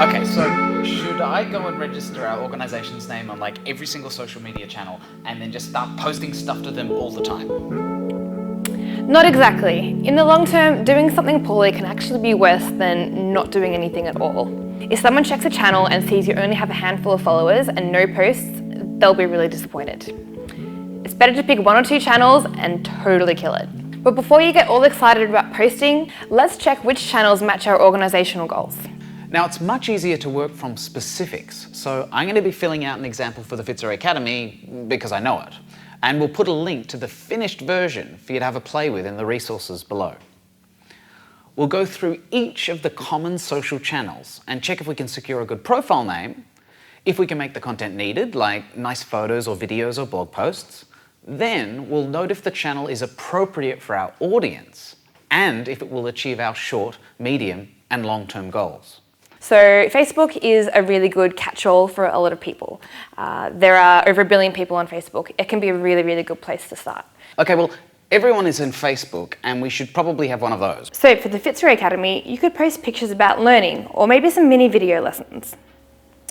Okay, so should I go and register our organization's name on like every single social media channel and then just start posting stuff to them all the time? Not exactly. In the long term, doing something poorly can actually be worse than not doing anything at all. If someone checks a channel and sees you only have a handful of followers and no posts, they'll be really disappointed. It's better to pick 1 or 2 channels and totally kill it. But before you get all excited about posting, let's check which channels match our organizational goals. Now, it's much easier to work from specifics, so I'm going to be filling out an example for the Fitzroy Academy because I know it. And we'll put a link to the finished version for you to have a play with in the resources below. We'll go through each of the common social channels and check if we can secure a good profile name, if we can make the content needed, like nice photos or videos or blog posts. Then we'll note if the channel is appropriate for our audience and if it will achieve our short, medium, and long-term goals. So Facebook is a really good catch-all for a lot of people. There are over 1 billion people on Facebook. It can be a really, really good place to start. Okay, well, everyone is in Facebook and we should probably have one of those. So for the Fitzroy Academy, you could post pictures about learning or maybe some mini video lessons.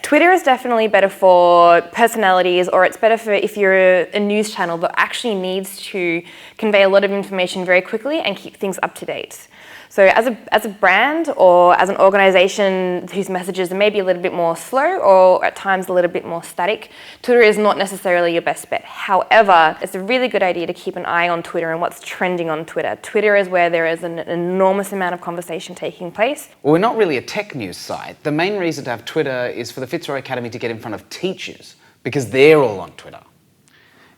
Twitter is definitely better for personalities, or it's better for if you're a news channel that actually needs to convey a lot of information very quickly and keep things up to date. So as a brand or as an organization whose messages are maybe a little bit more slow or at times a little bit more static, Twitter is not necessarily your best bet. However, it's a really good idea to keep an eye on Twitter and what's trending on Twitter. Twitter is where there is an enormous amount of conversation taking place. Well, we're not really a tech news site. The main reason to have Twitter is for the Fitzroy Academy to get in front of teachers because they're all on Twitter.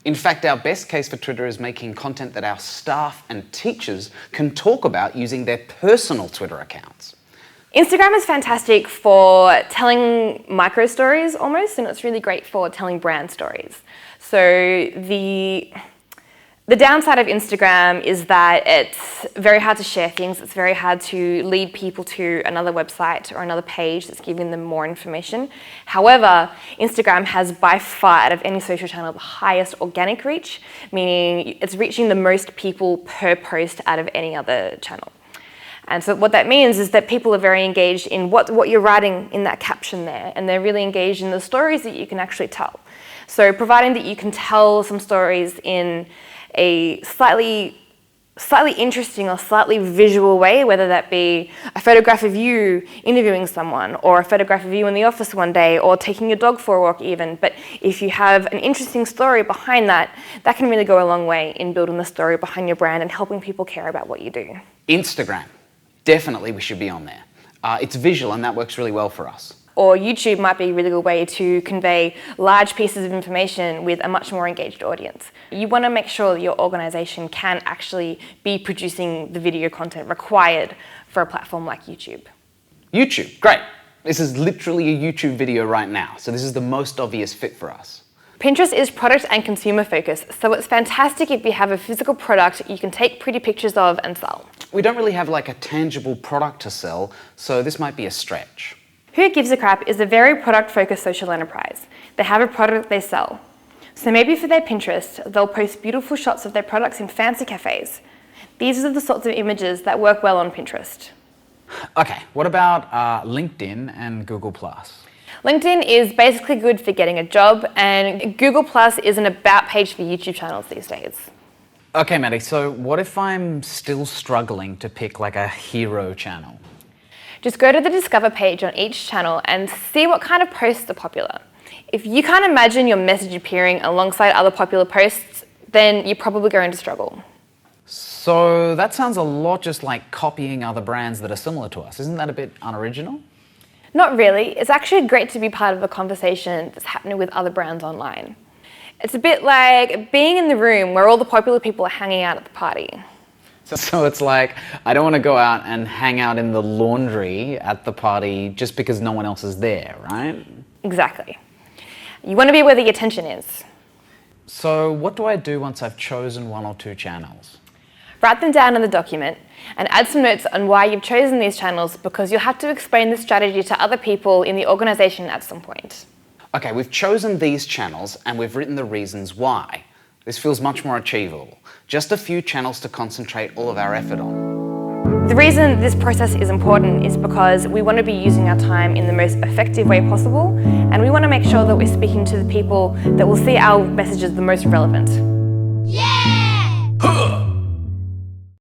In fact, our best case for Twitter is making content that our staff and teachers can talk about using their personal Twitter accounts. Instagram is fantastic for telling micro stories almost, and it's really great for telling brand stories. So the downside of Instagram is that it's very hard to share things. It's very hard to lead people to another website or another page that's giving them more information. However, Instagram has by far, out of any social channel, the highest organic reach, meaning it's reaching the most people per post out of any other channel. And so what that means is that people are very engaged in what you're writing in that caption there, and they're really engaged in the stories that you can actually tell. So providing that you can tell some stories in a slightly interesting or slightly visual way, whether that be a photograph of you interviewing someone or a photograph of you in the office one day or taking your dog for a walk even. But if you have an interesting story behind that, that can really go a long way in building the story behind your brand and helping people care about what you do. Instagram. Definitely we should be on there. It's visual and that works really well for us. Or YouTube might be a really good way to convey large pieces of information with a much more engaged audience. You want to make sure that your organization can actually be producing the video content required for a platform like YouTube. YouTube, great. This is literally a YouTube video right now, so this is the most obvious fit for us. Pinterest is product and consumer focused, so it's fantastic if you have a physical product you can take pretty pictures of and sell. We don't really have like a tangible product to sell, so this might be a stretch. Who Gives a Crap is a very product-focused social enterprise. They have a product they sell. So maybe for their Pinterest, they'll post beautiful shots of their products in fancy cafes. These are the sorts of images that work well on Pinterest. Okay, what about LinkedIn and Google+? LinkedIn is basically good for getting a job, and Google+ is an about page for YouTube channels these days. Okay, Maddie, so what if I'm still struggling to pick like a hero channel? Just go to the Discover page on each channel and see what kind of posts are popular. If you can't imagine your message appearing alongside other popular posts, then you're probably going to struggle. So that sounds a lot just like copying other brands that are similar to us. Isn't that a bit unoriginal? Not really. It's actually great to be part of a conversation that's happening with other brands online. It's a bit like being in the room where all the popular people are hanging out at the party. So it's like, I don't want to go out and hang out in the laundry at the party just because no one else is there, right? Exactly. You want to be where the attention is. So what do I do once I've chosen 1 or 2 channels? Write them down in the document and add some notes on why you've chosen these channels, because you'll have to explain this strategy to other people in the organization at some point. Okay, we've chosen these channels and we've written the reasons why. This feels much more achievable. Just a few channels to concentrate all of our effort on. The reason this process is important is because we want to be using our time in the most effective way possible, and we want to make sure that we're speaking to the people that will see our messages the most relevant.